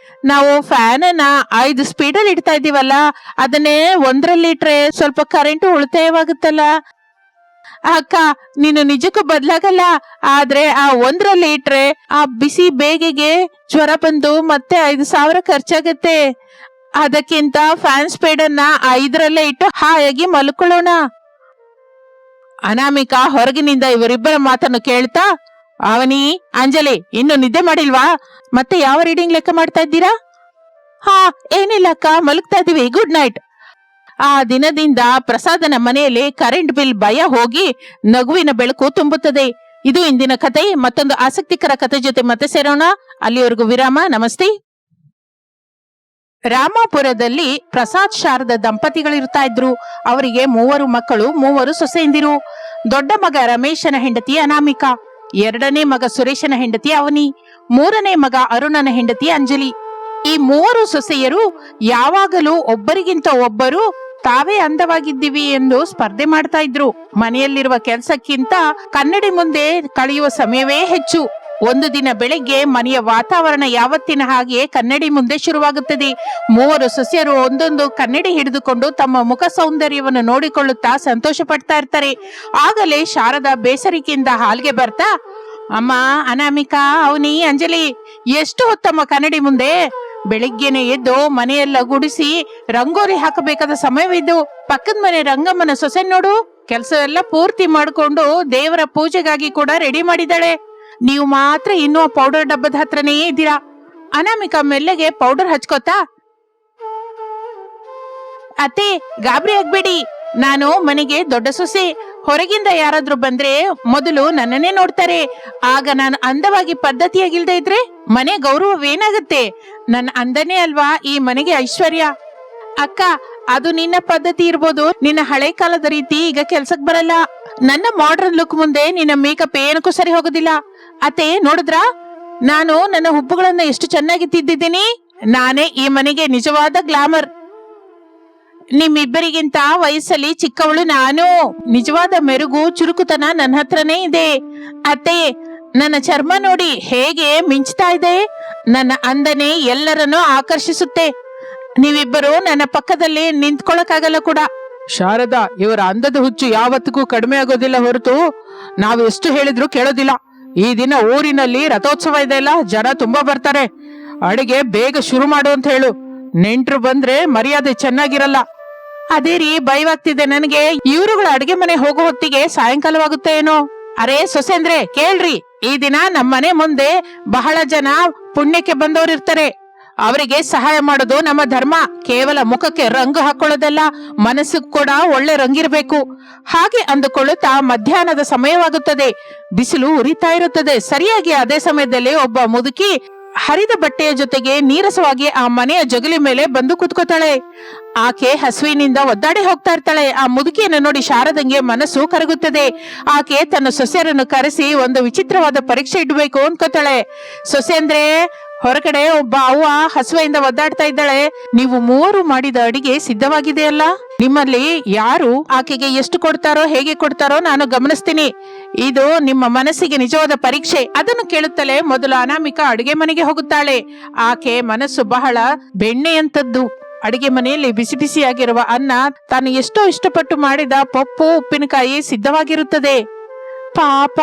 ನಾವು ಫ್ಯಾನ್ ಅನ್ನ 5 ಸ್ಪೀಡಲ್ಲಿ ಇಡ್ತಾ ಇದೀವಲ್ಲ, ಅದನ್ನೇ 1ರಲ್ಲಿ ಇಟ್ರೆ ಸ್ವಲ್ಪ ಕರೆಂಟ್ ಉಳಿತಾಯವಾಗುತ್ತಲ್ಲ. ಅಕ್ಕ, ನೀನು ನಿಜಕ್ಕೂ ಬದ್ಲಾಗಲ್ಲ. ಆದ್ರೆ ಆ 1ರಲ್ಲಿ ಇಟ್ರೆ ಆ ಬಿಸಿ ಬೇಗೆಗೆ ಜ್ವರ ಬಂದು ಮತ್ತೆ 5,000 ಖರ್ಚಾಗತ್ತೆ. ಅದಕ್ಕಿಂತ ಫ್ಯಾನ್ ಸ್ಪೀಡ್ ಅನ್ನ 5ರಲ್ಲೇ ಇಟ್ಟು ಹಾಯಾಗಿ ಮಲ್ಕೊಳ್ಳೋಣ. ಅನಾಮಿಕಾ ಹೊರಗಿನಿಂದ ಇವರಿಬ್ಬರ ಮಾತನ್ನು ಕೇಳ್ತಾ, ಅವನಿ, ಅಂಜಲಿ, ಇನ್ನು ನಿದ್ದೆ ಮಾಡಿಲ್ವಾ? ಮತ್ತೆ ಯಾವ ರೀಡಿಂಗ್ ಲೆಕ್ಕ ಮಾಡ್ತಾ ಇದ್ದೀರಾ? ಹಾ, ಏನಿಲ್ಲ ಅಕ್ಕ, ಮಲಗ್ತಾ ಇದೀವಿ, ಗುಡ್ ನೈಟ್. ಆ ದಿನದಿಂದ ಪ್ರಸಾದನ ಮನೆಯಲ್ಲಿ ಕರೆಂಟ್ ಬಿಲ್ ಭಯ ಹೋಗಿ ನಗುವಿನ ಬೆಳಕು ತುಂಬುತ್ತದೆ. ಇದು ಇಂದಿನ ಕತೆ. ಮತ್ತೊಂದು ಆಸಕ್ತಿಕರ ಕತೆ ಜೊತೆ ಮತ್ತೆ ಸೇರೋಣ. ಅಲ್ಲಿವರೆಗೂ ವಿರಾಮ. ನಮಸ್ತೆ. ರಾಮಾಪುರದಲ್ಲಿ ಪ್ರಸಾದ್ ಶಾರದ ದಂಪತಿಗಳಿರ್ತಾ ಇದ್ರು. ಅವರಿಗೆ 3 ಮಕ್ಕಳು, 3 ಸೊಸೆಯಂದಿರು. ದೊಡ್ಡ ಮಗ ರಮೇಶನ ಹೆಂಡತಿ ಅನಾಮಿಕಾ, 2ನೇ ಮಗ ಸುರೇಶನ ಹೆಂಡತಿ ಅವನಿ, 3ನೇ ಮಗ ಅರುಣನ ಹೆಂಡತಿ ಅಂಜಲಿ. ಈ 3 ಸೊಸೆಯರು ಯಾವಾಗಲೂ ಒಬ್ಬರಿಗಿಂತ ಒಬ್ಬರು ತಾವೇ ಅಂದವಾಗಿದ್ದೀವಿ ಎಂದು ಸ್ಪರ್ಧೆ ಮಾಡ್ತಾ ಇದ್ರು. ಮನೆಯಲ್ಲಿರುವ ಕೆಲಸಕ್ಕಿಂತ ಕನ್ನಡಿ ಮುಂದೆ ಕಳೆಯುವ ಸಮಯವೇ ಹೆಚ್ಚು. ಒಂದು ದಿನ ಬೆಳಗ್ಗೆ ಮನೆಯ ವಾತಾವರಣ ಯಾವತ್ತಿನ ಹಾಗೆ ಕನ್ನಡಿ ಮುಂದೆ ಶುರುವಾಗುತ್ತದೆ. 3 ಸೊಸೆಯರು ಒಂದೊಂದು ಕನ್ನಡಿ ಹಿಡಿದುಕೊಂಡು ತಮ್ಮ ಮುಖ ಸೌಂದರ್ಯವನ್ನು ನೋಡಿಕೊಳ್ಳುತ್ತಾ ಸಂತೋಷ ಪಡ್ತಾ ಇರ್ತಾರೆ. ಆಗಲೇ ಶಾರದಾ ಬೇಸರಿಕೆಯಿಂದ ಹಾಲ್ಗೆ ಬರ್ತಾ, ಅಮ್ಮ, ಅನಾಮಿಕಾ, ಅವನಿ, ಅಂಜಲಿ, ಎಷ್ಟು ಹೊತ್ತಮ್ಮ ಕನ್ನಡಿ ಮುಂದೆ? ಬೆಳಿಗ್ಗೆನೆ ಎದ್ದು ಮನೆಯೆಲ್ಲ ಗುಡಿಸಿ ರಂಗೋಲಿ ಹಾಕಬೇಕಾದ ಸಮಯವಿದ್ದು. ಪಕ್ಕದ ಮನೆ ರಂಗಮ್ಮನ ಸೊಸೆ ನೋಡು, ಕೆಲಸ ಎಲ್ಲ ಪೂರ್ತಿ ಮಾಡಿಕೊಂಡು ದೇವರ ಪೂಜೆಗಾಗಿ ಕೂಡ ರೆಡಿ ಮಾಡಿದ್ದಾಳೆ. ನೀವು ಮಾತ್ರ ಇನ್ನೂ ಪೌಡರ್ ಡಬ್ಬದ ಹತ್ರನೇ ಇದ್ದೀರಾ. ಅನಾಮಿಕಾ ಮೆಲ್ಲಗೆ ಪೌಡರ್ ಹಚ್ಕೋತಾ, ಅತ್ತೆ, ಗಾಬರಿ ಆಗ್ಬೇಡಿ, ನಾನು ಮನೆಗೆ ದೊಡ್ಡ ಸೊಸೆ. ಹೊರಗಿಂದ ಯಾರಾದ್ರೂ ಬಂದ್ರೆ ಮೊದಲು ನನ್ನನ್ನೇ ನೋಡ್ತಾರೆ. ಆಗ ನಾನು ಅಂದವಾಗಿ ಪದ್ಧತಿಯಾಗಿಲ್ದೇ ಇದ್ರೆ ಮನೆ ಗೌರವವೇನಾಗತ್ತೆ? ನನ್ನ ಅಂದನೇ ಅಲ್ವಾ ಈ ಮನೆಗೆ ಐಶ್ವರ್ಯ. ಅಕ್ಕ, ಅದು ನಿನ್ನ ಪದ್ಧತಿ ಇರ್ಬೋದು, ನಿನ್ನ ಹಳೆ ಕಾಲದ ರೀತಿ ಈಗ ಕೆಲ್ಸಕ್ ಬರಲ್ಲ. ನನ್ನ ಮಾಡರ್ನ್ ಲುಕ್ ಮುಂದೆ ನಿನ್ನ ಮೇಕಪ್ ಏನಕ್ಕೂ ಸರಿ ಹೋಗೋದಿಲ್ಲ. ಅತ್ತೆ, ನೋಡಿದ್ರಾ ನಾನು ನನ್ನ ಹುಬ್ಬುಗಳನ್ನ ಎಷ್ಟು ಚೆನ್ನಾಗಿ ತಿದ್ದಿದ್ದೀನಿ? ನಾನೇ ಈ ಮನೆಗೆ ನಿಜವಾದ ಗ್ಲಾಮರ್. ನಿಮ್ಮಿಬ್ಬರಿಗಿಂತ ವಯಸ್ಸಲ್ಲಿ ಚಿಕ್ಕವಳು ನಾನು. ನಿಜವಾದ ಮೆರುಗು, ಚುರುಕುತನ ನನ್ನ ಹತ್ರನೇ ಇದೆ. ಅತ್ತೆ, ನನ್ನ ಚರ್ಮ ನೋಡಿ ಹೇಗೆ ಮಿಂಚ್ತಾ ಇದೆ. ನನ್ನ ಅಂದನೆ ಎಲ್ಲರನ್ನೂ ಆಕರ್ಷಿಸುತ್ತೆ. ನೀವಿಬ್ಬರು ನನ್ನ ಪಕ್ಕದಲ್ಲಿ ನಿಂತ್ಕೊಳ್ಳಕ್ಕಾಗಲ್ಲ ಕೂಡ. ಶಾರದಾ, ಇವರ ಅಂದದ ಹುಚ್ಚು ಯಾವತ್ತಿಗೂ ಕಡಿಮೆ ಆಗೋದಿಲ್ಲ ಹೊರತು ನಾವು ಎಷ್ಟು ಹೇಳಿದ್ರು ಕೇಳೋದಿಲ್ಲ. ಈ ದಿನ ಊರಿನಲ್ಲಿ ರಥೋತ್ಸವ ಇದೆ ಅಲ್ಲ, ಜನ ತುಂಬಾ ಬರ್ತಾರೆ. ಅಡಿಗೆ ಬೇಗ ಶುರು ಮಾಡು ಅಂತ ಹೇಳು. ನೆಂಟ್ರು ಬಂದ್ರೆ ಮರ್ಯಾದೆ ಚೆನ್ನಾಗಿರಲ್ಲ. ಅದೇ ರೀ, ಭಯವಾಗ್ತಿದೆ ನನಗೆ. ಇವರುಗಳ ಅಡಿಗೆ ಮನೆ ಹೋಗೋ ಹೊತ್ತಿಗೆ ಸಾಯಂಕಾಲವಾಗುತ್ತೆ ಏನೋ. ಅರೇ ಸೊಸೆಂದ್ರೆ, ಕೇಳ್ರಿ, ಈ ದಿನ ನಮ್ಮನೆ ಮುಂದೆ ಬಹಳ ಜನ ಪುಣ್ಯಕ್ಕೆ ಬಂದವರಿರ್ತಾರೆ. ಅವರಿಗೆ ಸಹಾಯ ಮಾಡೋದು ನಮ್ಮ ಧರ್ಮ. ಕೇವಲ ಮುಖಕ್ಕೆ ರಂಗು ಹಾಕೊಳ್ಳೋದಲ್ಲ, ಮನಸ್ಸಿಗೆ ಕೂಡ ಒಳ್ಳೆ ರಂಗಿರ್ಬೇಕು. ಹಾಗೆ ಅಂದುಕೊಳ್ಳುತ್ತಾ ಮಧ್ಯಾಹ್ನದ ಸಮಯವಾಗುತ್ತದೆ. ಬಿಸಿಲು ಉರಿತಾ ಇರುತ್ತದೆ. ಸರಿಯಾಗಿ ಅದೇ ಸಮಯದಲ್ಲಿ ಒಬ್ಬ ಮುದುಕಿ ಹರಿದ ಬಟ್ಟೆಯ ಜೊತೆಗೆ ನೀರಸವಾಗಿ ಆ ಮನೆಯ ಜಗಲಿ ಮೇಲೆ ಬಂದು ಕುತ್ಕೋತಾಳೆ. ಆಕೆ ಹಸುವಿನಿಂದ ಒದ್ದಾಡಿ ಹೋಗ್ತಾ ಇರ್ತಾಳೆ. ಆ ಮುದುಕಿಯನ್ನು ನೋಡಿ ಶಾರದಂಗೆ ಮನಸ್ಸು ಕರಗುತ್ತದೆ. ಆಕೆ ತನ್ನ ಸೊಸೆಯರನ್ನು ಕರೆಸಿ ಒಂದು ವಿಚಿತ್ರವಾದ ಪರೀಕ್ಷೆ ಇಡಬೇಕು ಅನ್ಕೋತಾಳೆ. ಸೊಸೆ ಅಂದ್ರೆ, ಹೊರಗಡೆ ಒಬ್ಬ ಅವ್ವ ಹಸುವೆಯಿಂದ ಒದ್ದಾಡ್ತಾ ಇದ್ದಾಳೆ. ನೀವು 3 ಮಾಡಿದ ಅಡಿಗೆ ಸಿದ್ಧವಾಗಿದೆಯಲ್ಲ, ನಿಮ್ಮಲ್ಲಿ ಯಾರು ಆಕೆಗೆ ಎಷ್ಟು ಕೊಡ್ತಾರೋ, ಹೇಗೆ ಕೊಡ್ತಾರೋ ನಾನು ಗಮನಿಸ್ತೀನಿ. ಇದು ನಿಮ್ಮ ಮನಸ್ಸಿಗೆ ನಿಜವಾದ ಪರೀಕ್ಷೆ. ಅದನ್ನು ಕೇಳುತ್ತಲೇ ಮೊದಲು ಅನಾಮಿಕಾ ಅಡಿಗೆ ಮನೆಗೆ ಹೋಗುತ್ತಾಳೆ. ಆಕೆ ಮನಸ್ಸು ಬಹಳ ಬೆಣ್ಣೆಯಂತದ್ದು. ಅಡಿಗೆ ಮನೆಯಲ್ಲಿ ಬಿಸಿ ಬಿಸಿಯಾಗಿರುವ ಅನ್ನ, ತಾನು ಎಷ್ಟೋ ಇಷ್ಟಪಟ್ಟು ಮಾಡಿದ ಪಪ್ಪು, ಉಪ್ಪಿನಕಾಯಿ ಸಿದ್ಧವಾಗಿರುತ್ತದೆ. ಪಾಪ,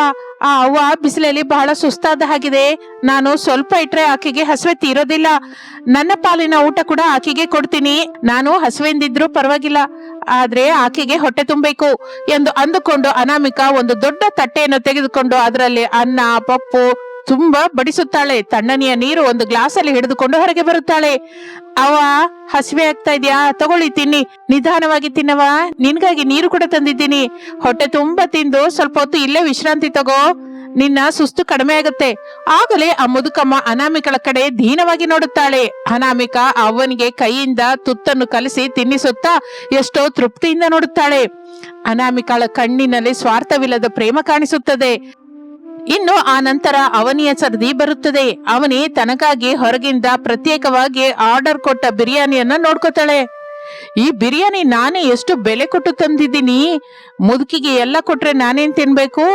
ಆ ಅವ್ವ ಬಿಸಿಲಲ್ಲಿ ಬಹಳ ಸುಸ್ತಾದ ಹಾಗಿದೆ. ನಾನು ಸ್ವಲ್ಪ ಇಟ್ರೆ ಆಕೆಗೆ ಹಸುವೆ ತೀರೋದಿಲ್ಲ. ನನ್ನ ಪಾಲಿನ ಊಟ ಕೂಡ ಆಕೆಗೆ ಕೊಡ್ತೀನಿ. ನಾನು ಹಸುವೆಂದಿದ್ರು ಪರವಾಗಿಲ್ಲ, ಆದ್ರೆ ಆಕೆಗೆ ಹೊಟ್ಟೆ ತುಂಬಬೇಕು ಎಂದು ಅಂದುಕೊಂಡು ಅನಾಮಿಕಾ ಒಂದು ದೊಡ್ಡ ತಟ್ಟೆಯನ್ನು ತೆಗೆದುಕೊಂಡು ಅದರಲ್ಲಿ ಅನ್ನ ಪಪ್ಪು ತುಂಬಾ ಬಡಿಸುತ್ತಾಳೆ. ತಣ್ಣನೆಯ ನೀರು ಒಂದು ಗ್ಲಾಸ್ ಅಲ್ಲಿ ಹಿಡಿದುಕೊಂಡು ಹೊರಗೆ ಬರುತ್ತಾಳೆ. ಅವ ಹಸಿವೆ ಆಗ್ತಾ ಇದ್ಯಾ, ತಗೊಳ್ಳಿ ತಿನ್ನಿ, ನಿಧಾನವಾಗಿ ತಿನ್ನವ, ನಿನ್ಗಾಗಿ ನೀರು ಕೂಡ ತಂದಿದ್ದೀನಿ. ಹೊಟ್ಟೆ ತುಂಬಾ ತಿಂದು ಸ್ವಲ್ಪ ಹೊತ್ತು ಇಲ್ಲೇ ವಿಶ್ರಾಂತಿ ತಗೋ, ನಿನ್ನ ಸುಸ್ತು ಕಡಿಮೆ ಆಗುತ್ತೆ. ಆಗಲೇ ಆ ಮುದುಕಮ್ಮ ಅನಾಮಿಕಳ ಕಡೆ ದೀನವಾಗಿ ನೋಡುತ್ತಾಳೆ. ಅನಾಮಿಕಾ ಅವನಿಗೆ ಕೈಯಿಂದ ತುತ್ತನ್ನು ಕಲಿಸಿ ತಿನ್ನಿಸುತ್ತಾ ಎಷ್ಟೋ ತೃಪ್ತಿಯಿಂದ ನೋಡುತ್ತಾಳೆ. ಅನಾಮಿಕಳ ಕಣ್ಣಿನಲ್ಲಿ ಸ್ವಾರ್ಥವಿಲ್ಲದ ಪ್ರೇಮ ಕಾಣಿಸುತ್ತದೆ. ಇನ್ನು ಆ ನಂತರ ಅವನಿಯ ಸರದಿ ಬರುತ್ತದೆ. ಅವನಿ ತನಗಾಗಿ ಹೊರಗಿಂದ ಪ್ರತ್ಯೇಕವಾಗಿ ಆರ್ಡರ್ ಕೊಟ್ಟ ಬಿರಿಯಾನಿಯನ್ನ ನೋಡ್ಕೋತಾಳೆ. ಈ ಬಿರಿಯಾನಿ ನಾನೇ ಎಷ್ಟು ಬೆಲೆ ಕೊಟ್ಟು ತಂದಿದ್ದೀನಿ, ಮುದುಕಿಗೆ ಎಲ್ಲ ಕೊಟ್ರೆ ನಾನೇನ್ ತಿನ್ಬೇಕು?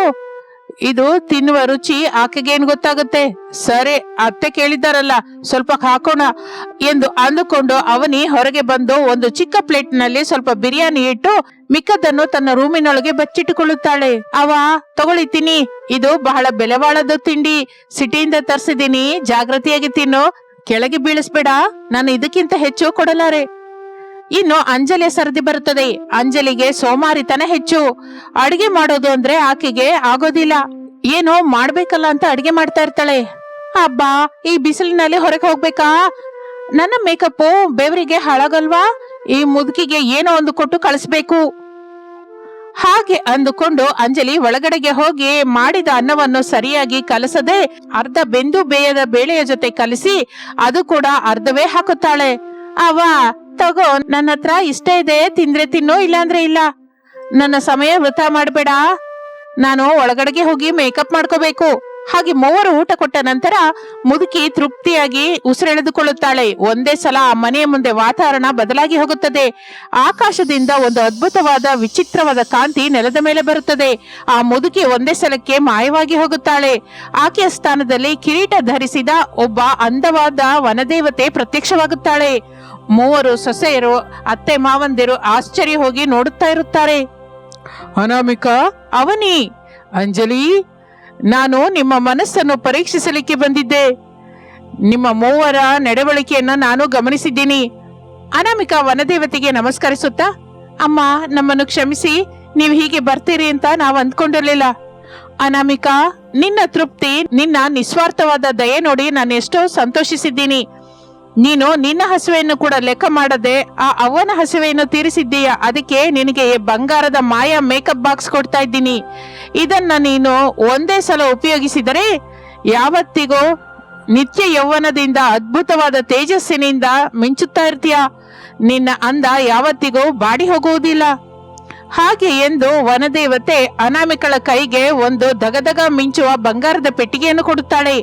ಇದು ತಿನ್ನುವ ರುಚಿ ಆಕೆಗೇನ್ ಗೊತ್ತಾಗುತ್ತೆ? ಸರಿ, ಅತ್ತೆ ಕೇಳಿದ್ದಾರಲ್ಲ, ಸ್ವಲ್ಪ ಹಾಕೋಣ ಎಂದು ಅಂದುಕೊಂಡು ಅವನಿ ಹೊರಗೆ ಬಂದು ಒಂದು ಚಿಕ್ಕ ಪ್ಲೇಟ್ ನಲ್ಲಿ ಸ್ವಲ್ಪ ಬಿರಿಯಾನಿ ಇಟ್ಟು ಮಿಕ್ಕದನ್ನು ತನ್ನ ರೂಮಿನೊಳಗೆ ಬಚ್ಚಿಟ್ಟುಕೊಳ್ಳುತ್ತಾಳೆ. ಅವ ತಗೊಳ್ಳಿ ತಿನ್ನಿ, ಇದು ಬಹಳ ಬೆಲೆ ಬಾಳದ ತಿಂಡಿ, ಸಿಟಿಯಿಂದ ತರಿಸಿದೀನಿ, ಜಾಗೃತಿಯಾಗಿ ತಿನ್ನು, ಕೆಳಗೆ ಬೀಳಿಸ್ಬೇಡ, ನಾನು ಇದಕ್ಕಿಂತ ಹೆಚ್ಚು ಕೊಡಲಾರೆ. ಇನ್ನು ಅಂಜಲಿಯ ಸರದಿ ಬರುತ್ತದೆ. ಅಂಜಲಿಗೆ ಸೋಮಾರಿತನ ಹೆಚ್ಚು. ಅಡಿಗೆ ಮಾಡೋದು ಅಂದ್ರೆ ಆಕೆಗೆ ಆಗೋದಿಲ್ಲ. ಏನೋ ಮಾಡ್ಬೇಕಲ್ಲ ಅಂತ ಅಡಿಗೆ ಮಾಡ್ತಾ ಇರ್ತಾಳೆ. ಅಬ್ಬಾ, ಈ ಬಿಸಿಲಿನಲ್ಲಿ ಹೊರಗೆ ಹೋಗ್ಬೇಕಾ? ನನ್ನ ಮೇಕಪ್ ಬೆವರಿಗೆ ಹಾಳಾಗಲ್ವಾ? ಈ ಮುದುಕಿಗೆ ಏನೋ ಒಂದು ಕೊಟ್ಟು ಕಳಿಸ್ಬೇಕು. ಹಾಗೆ ಅಂದುಕೊಂಡು ಅಂಜಲಿ ಒಳಗಡೆಗೆ ಹೋಗಿ ಮಾಡಿದ ಅನ್ನವನ್ನು ಸರಿಯಾಗಿ ಕಲಸದೆ ಅರ್ಧ ಬೆಂದು ಬೇಯದ ಬೇಳೆಯ ಜೊತೆ ಕಲಿಸಿ ಅದು ಕೂಡ ಅರ್ಧವೇ ಹಾಕುತ್ತಾಳೆ. ಅವ ತಗೋ, ನನ್ನ ಹತ್ರ ಇಷ್ಟ ಇದೆ, ತಿಂದ್ರೆ ತಿನ್ನೋ, ಇಲ್ಲಾಂದ್ರೆ ಇಲ್ಲ. ನನ್ನ ಸಮಯ ವೃಥಾ ಮಾಡಬೇಡ, ನಾನು ಒಳಗಡೆಗೆ ಹೋಗಿ ಮೇಕಪ್ ಮಾಡ್ಕೋಬೇಕು. ಹಾಗೆ ಮೂವರು ಊಟ ಕೊಟ್ಟ ನಂತರ ಮುದುಕಿ ತೃಪ್ತಿಯಾಗಿ ಉಸಿರೆಳೆದುಕೊಳ್ಳುತ್ತಾಳೆ. ಒಂದೇ ಸಲ ಆ ಮನೆಯ ಮುಂದೆ ವಾತಾವರಣ ಬದಲಾಗಿ ಹೋಗುತ್ತದೆ. ಆಕಾಶದಿಂದ ಒಂದು ಅದ್ಭುತವಾದ ವಿಚಿತ್ರವಾದ ಕಾಂತಿ ನೆಲದ ಮೇಲೆ ಬರುತ್ತದೆ. ಆ ಮುದುಕಿ ಒಂದೇ ಸಲಕ್ಕೆ ಮಾಯವಾಗಿ ಹೋಗುತ್ತಾಳೆ. ಆಕೆಯ ಸ್ಥಾನದಲ್ಲಿ ಕಿರೀಟ ಧರಿಸಿದ ಒಬ್ಬ ಅಂದವಾದ ವನದೇವತೆ ಪ್ರತ್ಯಕ್ಷವಾಗುತ್ತಾಳೆ. ಮೂವರು ಸೊಸೆಯರು, ಅತ್ತೆ ಮಾವಂದಿರು ಆಶ್ಚರ್ಯ ಹೋಗಿ ನೋಡುತ್ತಾ ಇರುತ್ತಾರೆ. ಅನಾಮಿಕಾ, ಅವನಿ, ಅಂಜಲಿ, ನಾನು ನಿಮ್ಮ ಮನಸ್ಸನ್ನು ಪರೀಕ್ಷಿಸಲಿಕ್ಕೆ ಬಂದಿದ್ದೆ. ನಿಮ್ಮ ಮೂವರ ನಡವಳಿಕೆಯನ್ನು ನಾನು ಗಮನಿಸಿದ್ದೀನಿ. ಅನಾಮಿಕಾ ವನದೇವತೆಗೆ ನಮಸ್ಕರಿಸುತ್ತಾ, ಅಮ್ಮ, ನಮ್ಮನ್ನು ಕ್ಷಮಿಸಿ, ನೀವು ಹೀಗೆ ಬರ್ತೀರಿ ಅಂತ ನಾವು ಅಂದ್ಕೊಂಡಿರ್ಲಿಲ್ಲ. ಅನಾಮಿಕಾ, ನಿನ್ನ ತೃಪ್ತಿ, ನಿನ್ನ ನಿಸ್ವಾರ್ಥವಾದ ದಯೆ ನೋಡಿ ನಾನು ಎಷ್ಟೋ ಸಂತೋಷಿಸಿದ್ದೀನಿ. ನೀನು ನಿನ್ನ ಹಸುವೆಯನ್ನು ಕೂಡ ಲೆಕ್ಕ ಮಾಡದೆ ಆ ಅವ್ವನ ಹಸುವೆಯನ್ನು ತೀರಿಸಿದ್ದೀಯ. ಅದಕ್ಕೆ ನಿನಗೆ ಬಂಗಾರದ ಮಾಯಾ ಮೇಕಪ್ ಬಾಕ್ಸ್ ಕೊಡ್ತಾ ಇದ್ದೀನಿ. ಇದನ್ನ ನೀನು ಒಂದೇ ಸಲ ಉಪಯೋಗಿಸಿದರೆ ಯಾವತ್ತಿಗೂ ನಿತ್ಯ ಯೌವನದಿಂದ ಅದ್ಭುತವಾದ ತೇಜಸ್ಸಿನಿಂದ ಮಿಂಚುತ್ತಾ ಇರ್ತೀಯ. ನಿನ್ನ ಅಂದ ಯಾವತ್ತಿಗೂ ಬಾಡಿ ಹೋಗುವುದಿಲ್ಲ. ಹಾಗೆ ಎಂದು ವನದೇವತೆ ಅನಾಮಿಕಳ ಕೈಗೆ ಒಂದು ದಗದಗ ಮಿಂಚುವ ಬಂಗಾರದ ಪೆಟ್ಟಿಗೆಯನ್ನು ಕೊಡುತ್ತಾಳೆ.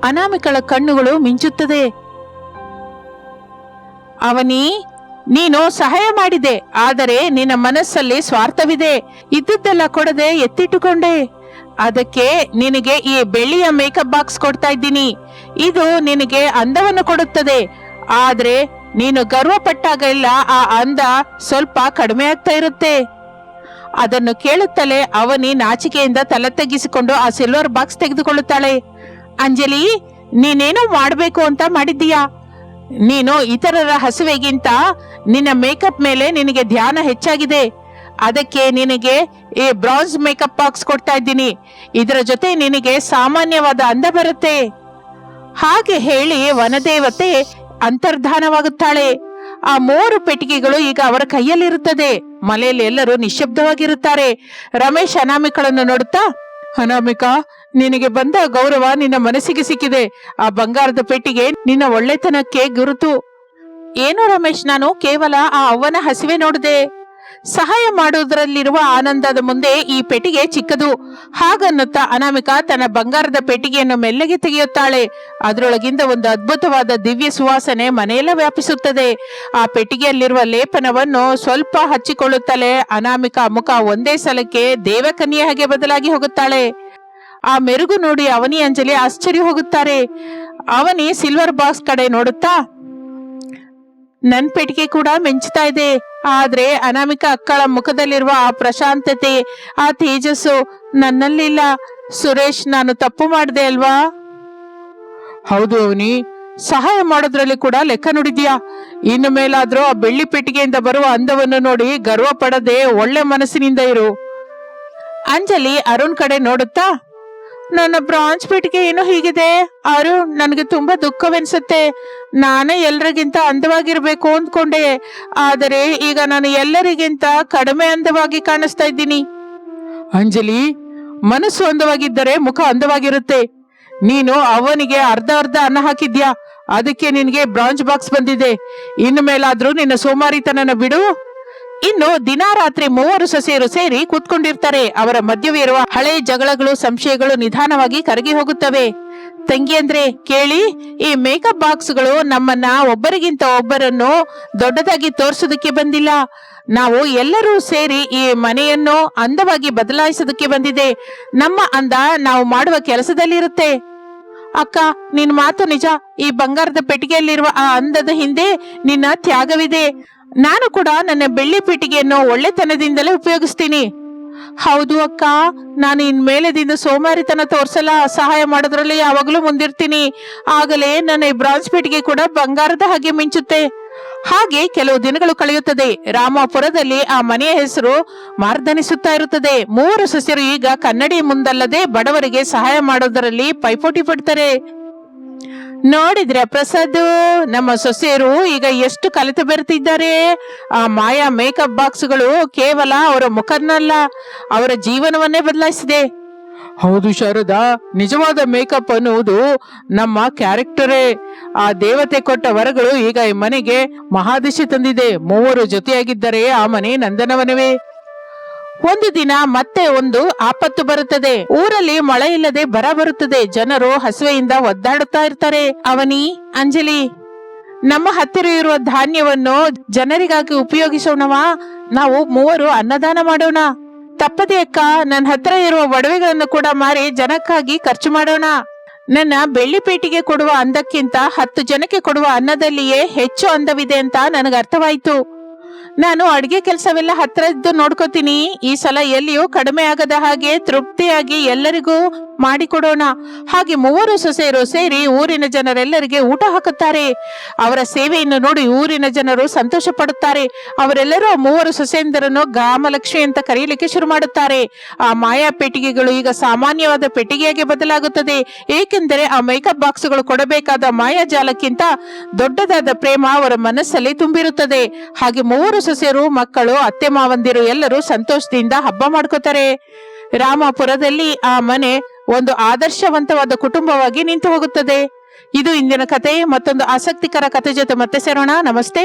ಅನಾಮಿಕಳ ಕಣ್ಣುಗಳು ಮಿಂಚುತ್ತದೆ. ಅವನಿ, ನೀನು ಸಹಾಯ ಮಾಡಿದೆ, ಆದರೆ ನಿನ್ನ ಮನಸ್ಸಲ್ಲಿ ಸ್ವಾರ್ಥವಿದೆ. ಇದ್ದದ್ದೆಲ್ಲ ಕೊಡದೆ ಎತ್ತಿಟ್ಟುಕೊಂಡೆ. ಅದಕ್ಕೆ ನಿನಗೆ ಈ ಬೆಳ್ಳಿಯ ಮೇಕಪ್ ಬಾಕ್ಸ್ ಕೊಡ್ತಾ ಇದ್ದೀನಿ. ಇದು ನಿನಗೆ ಅಂದವನ್ನು ಕೊಡುತ್ತದೆ. ಆದ್ರೆ ನೀನು ಗರ್ವ ಪಟ್ಟಾಗೆಲ್ಲ ಆ ಅಂದ ಸ್ವಲ್ಪ ಕಡಿಮೆ ಆಗ್ತಾ ಇರುತ್ತೆ. ಅದನ್ನು ಕೇಳುತ್ತಲೇ ಅವನಿ ನಾಚಿಕೆಯಿಂದ ತಲೆ ತಗ್ಗಿಸಿಕೊಂಡು ಆ ಸಿಲ್ವರ್ ಬಾಕ್ಸ್ ತೆಗೆದುಕೊಳ್ಳುತ್ತಾಳೆ. ಅಂಜಲಿ, ನೀನೇನೋ ಮಾಡ್ಬೇಕು ಅಂತ ಮಾಡಿದ್ದೀಯಾ. ನೀನು ಇತರರ ಹಸುವೆಗಿಂತ ನಿನ್ನ ಮೇಕಪ್ ಮೇಲೆ ನಿನಗೆ ಧ್ಯಾನ ಹೆಚ್ಚಾಗಿದೆ. ಅದಕ್ಕೆ ನಿನಗೆ ಈ ಬ್ರಾನ್ಸ್ ಮೇಕಪ್ ಬಾಕ್ಸ್ ಕೊಡ್ತಾ ಇದ್ದೀನಿ. ಇದರ ಜೊತೆ ನಿನಗೆ ಸಾಮಾನ್ಯವಾದ ಅಂದ ಬರುತ್ತೆ. ಹಾಗೆ ಹೇಳಿ ವನದೇವತೆ ಅಂತರ್ಧಾನವಾಗುತ್ತಾಳೆ. ಆ 3 ಪೆಟ್ಟಿಗೆಗಳು ಈಗ ಅವರ ಕೈಯಲ್ಲಿರುತ್ತದೆ. ಮನೆಯಲ್ಲಿ ಎಲ್ಲರೂ ನಿಶ್ಶಬ್ದವಾಗಿರುತ್ತಾರೆ. ರಮೇಶ್ ಅನಾಮಿಕಳನ್ನು ನೋಡುತ್ತಾ, ಅನಾಮಿಕಾ, ನಿನಗೆ ಬಂದ ಗೌರವ ನಿನ್ನ ಮನಸ್ಸಿಗೆ ಸಿಕ್ಕಿದೆ. ಆ ಬಂಗಾರದ ಪೆಟ್ಟಿಗೆ ನಿನ್ನ ಒಳ್ಳೆತನಕ್ಕೆ ಗುರುತು. ಏನು ರಮೇಶ್, ನಾನು ಕೇವಲ ಆ ಅವ್ವನ ಹಸಿವೆ ನೋಡಿದೆ. ಸಹಾಯ ಮಾಡುವುದರಲ್ಲಿರುವ ಆನಂದದ ಮುಂದೆ ಈ ಪೆಟ್ಟಿಗೆ ಚಿಕ್ಕದು. ಹಾಗನ್ನುತ್ತಾ ಅನಾಮಿಕಾ ತನ್ನ ಬಂಗಾರದ ಪೆಟ್ಟಿಗೆಯನ್ನು ಮೆಲ್ಲಗೆ ತೆಗೆಯುತ್ತಾಳೆ. ಅದರೊಳಗಿಂದ ಒಂದು ಅದ್ಭುತವಾದ ದಿವ್ಯ ಸುವಾಸನೆ ಮನೆಯೆಲ್ಲ ವ್ಯಾಪಿಸುತ್ತದೆ. ಆ ಪೆಟ್ಟಿಗೆಯಲ್ಲಿರುವ ಲೇಪನವನ್ನು ಸ್ವಲ್ಪ ಹಚ್ಚಿಕೊಳ್ಳುತ್ತಲೇ ಅನಾಮಿಕಾ ಮುಖ ಒಂದೇ ಸಲಕ್ಕೆ ದೇವಕನ್ಯೆ ಹಾಗೆ ಬದಲಾಗಿ ಹೋಗುತ್ತಾಳೆ. ಆ ಮೆರುಗು ನೋಡಿ ಅವನಿ, ಅಂಜಲಿ ಆಶ್ಚರ್ಯ ಹೋಗುತ್ತಾರೆ. ಅವನಿ ಸಿಲ್ವರ್ ಬಾಕ್ಸ್ ಕಡೆ ನೋಡುತ್ತಾ, ನನ್ ಪೆಟ್ಟಿಗೆ ಕೂಡ ಮಿಂಚುತ್ತಾ ಇದೆ. ಆದ್ರೆ ಅನಾಮಿಕಾ ಅಕ್ಕಳ ಮುಖದಲ್ಲಿರುವ ಆ ಪ್ರಶಾಂತತೆ, ಆ ತೇಜಸ್ಸು ನನ್ನಲ್ಲಿಲ್ಲ. ಸುರೇಶ್, ನಾನು ತಪ್ಪು ಮಾಡಿದೆ ಅಲ್ವಾ? ಹೌದು ಅವನಿ, ಸಹಾಯ ಮಾಡೋದ್ರಲ್ಲಿ ಕೂಡ ಲೆಕ್ಕ ನುಡಿದ್ಯಾ. ಇನ್ನು ಮೇಲಾದ್ರೂ ಆ ಬೆಳ್ಳಿ ಪೆಟ್ಟಿಗೆಯಿಂದ ಬರುವ ಅಂದವನ್ನು ನೋಡಿ ಗರ್ವ ಪಡದೆ ಒಳ್ಳೆ ಮನಸ್ಸಿನಿಂದ ಇರು. ಅಂಜಲಿ ಅರುಣ್ ಕಡೆ ನೋಡುತ್ತಾ, ನನ್ನ ಬ್ರಾಂಚ್ ಪೆಟ್ಟಿಗೆ ಏನೋ ಹೀಗಿದೆ ಅರುಣ್, ನನಗೆ ತುಂಬಾ ದುಃಖವೆನ್ಸುತ್ತೆ. ನಾನೇ ಎಲ್ಲರಿಗಿಂತ ಅಂದವಾಗಿರ್ಬೇಕು ಅಂದ್ಕೊಂಡೆ, ಆದರೆ ಈಗ ನಾನು ಎಲ್ಲರಿಗಿಂತ ಕಡಿಮೆ ಅಂದವಾಗಿ ಕಾಣಿಸ್ತಾ ಇದ್ದೀನಿ. ಅಂಜಲಿ, ಮನಸ್ಸು ಅಂದವಾಗಿದ್ದರೆ ಮುಖ ಅಂದವಾಗಿರುತ್ತೆ. ನೀನು ಅವನಿಗೆ ಅರ್ಧ ಅನ್ನ ಹಾಕಿದ್ಯಾ, ಅದಕ್ಕೆ ನಿನಗೆ ಬ್ರಾಂಚ್ ಬಾಕ್ಸ್ ಬಂದಿದೆ. ಇನ್ನು ಮೇಲಾದ್ರೂ ನಿನ್ನ ಸೋಮಾರಿತನನ ಬಿಡು. ಇನ್ನು ದಿನ ರಾತ್ರಿ ಮೂವರು ಸೊಸೆಯರು ಸೇರಿ ಕೂತ್ಕೊಂಡಿರ್ತಾರೆ. ಅವರ ಮಧ್ಯವಿರುವ ಹಳೆ ಜಗಳಗಳು, ಸಂಶಯಗಳು ನಿಧಾನವಾಗಿ ಕರಗಿ ಹೋಗುತ್ತವೆ. ತಂಗಿಯಂದ್ರೆ ಕೇಳಿ, ಈ ಮೇಕಪ್ ಬಾಕ್ಸ್ಗಳು ನಮ್ಮನ್ನ ಒಬ್ಬರಿಗಿಂತ ಒಬ್ಬರನ್ನು ದೊಡ್ಡದಾಗಿ ತೋರಿಸೋದಕ್ಕೆ ಬಂದಿಲ್ಲ. ನಾವು ಎಲ್ಲರೂ ಸೇರಿ ಈ ಮನೆಯನ್ನು ಅಂದವಾಗಿ ಬದಲಾಯಿಸೋದಕ್ಕೆ ಬಂದಿದೆ. ನಮ್ಮ ಅಂದ ನಾವು ಮಾಡುವ ಕೆಲಸದಲ್ಲಿರುತ್ತೆ. ಅಕ್ಕ, ನಿನ್ ಮಾತು ನಿಜ. ಈ ಬಂಗಾರದ ಪೆಟ್ಟಿಗೆಯಲ್ಲಿರುವ ಆ ಅಂದದ ಹಿಂದೆ ನಿನ್ನ ತ್ಯಾಗವಿದೆ. ನಾನು ಕೂಡ ನನ್ನ ಬೆಳ್ಳಿ ಪೆಟ್ಟಿಗೆಯನ್ನು ಒಳ್ಳೆತನದಿಂದಲೇ ಉಪಯೋಗಿಸ್ತೀನಿ. ಹೌದು ಅಕ್ಕ, ನಾನು ಇನ್ಮೇಲೆದಿಂದ ಸೋಮಾರಿತನ ತೋರ್ಸಲ್ಲ. ಸಹಾಯ ಮಾಡೋದ್ರಲ್ಲಿ ಯಾವಾಗಲೂ ಮುಂದಿರ್ತೀನಿ. ಆಗಲೇ ನನ್ನ ಈ ಬ್ರಾಂಚ್ ಪೆಟ್ಟಿಗೆ ಕೂಡ ಬಂಗಾರದ ಹಾಗೆ ಮಿಂಚುತ್ತೆ. ಹಾಗೆ ಕೆಲವು ದಿನಗಳು ಕಳೆಯುತ್ತದೆ. ರಾಮಾಪುರದಲ್ಲಿ ಆ ಮನೆಯ ಹೆಸರು ಮಾರ್ದನಿಸುತ್ತಾ ಇರುತ್ತದೆ. ಮೂವರು ಸಸ್ಯರು ಈಗ ಕನ್ನಡಿ ಮುಂದಲ್ಲದೆ ಬಡವರಿಗೆ ಸಹಾಯ ಮಾಡೋದರಲ್ಲಿ ಪೈಪೋಟಿ ಪಡ್ತಾರೆ. ನೋಡಿದ್ರೆ ಪ್ರಸಾದ್, ನಮ್ಮ ಸೊಸೆಯರು ಈಗ ಎಷ್ಟು ಕಲಿತು ಬೆರೆತಿದ್ದಾರೆ. ಆ ಮಾಯಾ ಮೇಕಪ್ ಬಾಕ್ಸ್ಗಳು ಕೇವಲ ಅವರ ಮುಖನಲ್ಲ, ಅವರ ಜೀವನವನ್ನೇ ಬದಲಾಯಿಸಿದೆ. ಹೌದು ಶಾರದಾ, ನಿಜವಾದ ಮೇಕಪ್ ಅನ್ನುವುದು ನಮ್ಮ ಕ್ಯಾರೆಕ್ಟರೇ. ಆ ದೇವತೆ ಕೊಟ್ಟ ವರಗಳು ಈಗ ಈ ಮನೆಗೆ ಮಹಾದಿಶೆ ತಂದಿದೆ. ಮೂವರು ಜೊತೆಯಾಗಿದ್ದರೆ ಆ ಮನೆ ನಂದನವನವೇ. ಒಂದು ದಿನ ಮತ್ತೆ ಒಂದು ಆಪತ್ತು ಬರುತ್ತದೆ. ಊರಲ್ಲಿ ಮಳೆ ಇಲ್ಲದೆ ಬರ ಬರುತ್ತದೆ. ಜನರು ಹಸುವೆಯಿಂದ ಒದ್ದಾಡುತ್ತಾ ಇರ್ತಾರೆ. ಅವನಿ, ಅಂಜಲಿ, ನಮ್ಮ ಹತ್ತಿರ ಇರುವ ಧಾನ್ಯವನ್ನು ಜನರಿಗಾಗಿ ಉಪಯೋಗಿಸೋಣವಾ? ನಾವು ಮೂವರು ಅನ್ನದಾನ ಮಾಡೋಣ. ತಪ್ಪದೆ ಅಕ್ಕ, ನನ್ನ ಹತ್ರ ಇರುವ ಒಡವೆಗಳನ್ನು ಕೂಡ ಮಾರಿ ಜನಕ್ಕಾಗಿ ಖರ್ಚು ಮಾಡೋಣ. ನನ್ನ ಬೆಳ್ಳಿ ಪೇಟಿಗೆ ಕೊಡುವ ಅಂದಕ್ಕಿಂತ 10 ಜನಕ್ಕೆ ಕೊಡುವ ಅನ್ನದಲ್ಲಿಯೇ ಹೆಚ್ಚು ಅಂದವಿದೆ ಅಂತ ನನಗೆ ಅರ್ಥವಾಯ್ತು. ನಾನು ಅಡ್ಗೆ ಕೆಲಸವೆಲ್ಲ ಹತ್ರ ಇದ್ದು ನೋಡ್ಕೋತೀನಿ. ಈ ಸಲ ಎಲ್ಲಿಯೂ ಕಡಿಮೆ ಆಗದ ಹಾಗೆ ತೃಪ್ತಿಯಾಗಿ ಎಲ್ಲರಿಗೂ ಮಾಡಿಕೊಡೋಣ. ಹಾಗೆ ಮೂವರು ಸೊಸೆಯರು ಸೇರಿ ಊರಿನ ಜನರೆಲ್ಲರಿಗೆ ಊಟ ಹಾಕುತ್ತಾರೆ. ಅವರ ಸೇವೆಯನ್ನು ನೋಡಿ ಊರಿನ ಜನರು ಸಂತೋಷ ಪಡುತ್ತಾರೆ. ಅವರೆಲ್ಲರೂ ಮೂವರು ಸೊಸೆಯಂದರನ್ನು ಗಾಮಲಕ್ಷ್ಮಿ ಅಂತ ಕರೆಯಲಿಕ್ಕೆ ಶುರು ಮಾಡುತ್ತಾರೆ. ಆ ಮಾಯಾ ಪೆಟ್ಟಿಗೆಗಳು ಈಗ ಸಾಮಾನ್ಯವಾದ ಪೆಟ್ಟಿಗೆಯಾಗಿ ಬದಲಾಗುತ್ತದೆ. ಏಕೆಂದರೆ ಆ ಮೇಕಪ್ ಬಾಕ್ಸ್ಗಳು ಕೊಡಬೇಕಾದ ಮಾಯಾಜಾಲಕ್ಕಿಂತ ದೊಡ್ಡದಾದ ಪ್ರೇಮ ಅವರ ಮನಸ್ಸಲ್ಲಿ ತುಂಬಿರುತ್ತದೆ. ಹಾಗೆ ಮೂವರು ಸೊಸೆಯರು, ಮಕ್ಕಳು, ಅತ್ತೆ ಮಾವಂದಿರು ಎಲ್ಲರೂ ಸಂತೋಷದಿಂದ ಹಬ್ಬ ಮಾಡ್ಕೋತಾರೆ. ರಾಮಾಪುರದಲ್ಲಿ ಆ ಮನೆ ಒಂದು ಆದರ್ಶವಂತವಾದ ಕುಟುಂಬವಾಗಿ ನಿಂತು ಹೋಗುತ್ತದೆ. ಇದು ಇಂದಿನ ಕತೆ. ಮತ್ತೊಂದು ಆಸಕ್ತಿಕರ ಕತೆ ಜೊತೆ ಮತ್ತೆ ಸೇರೋಣ. ನಮಸ್ತೆ.